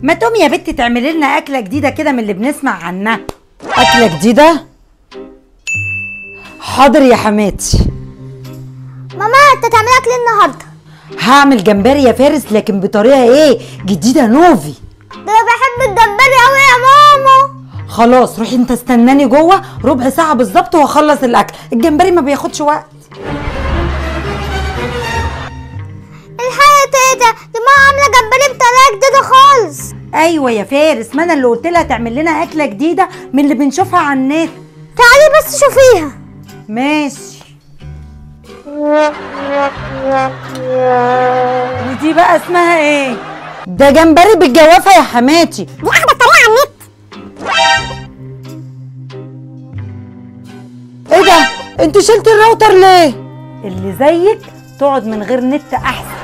ما تقومي يا بنتي تعملي لنا اكله جديده كده من اللي بنسمع عنها. اكله جديده؟ حاضر يا حماتي. ماما انت تعملي اكل النهارده؟ هعمل جمبري يا فارس، لكن بطريقه ايه جديده نوفي. ده انا بحب الجمبري قوي يا ماما. خلاص روحي انت استناني جوه ربع ساعه بالظبط وهخلص الاكل. الجمبري ما بياخدش وقت. الحقيقة تيتا دي ماما عامله جمبري بطريقه جديده خالص. ايوه يا فارس، ما انا اللي قلت لها تعمل لنا اكله جديده من اللي بنشوفها على النت. تعالي بس شوفيها. ماشي. ودي بقى اسمها ايه؟ ده جمبري بالجوافه يا حماتي. دي احدى طريقه على النت. ايه ده؟ انت شلت الراوتر ليه؟ اللي زيك تقعد من غير نت احسن.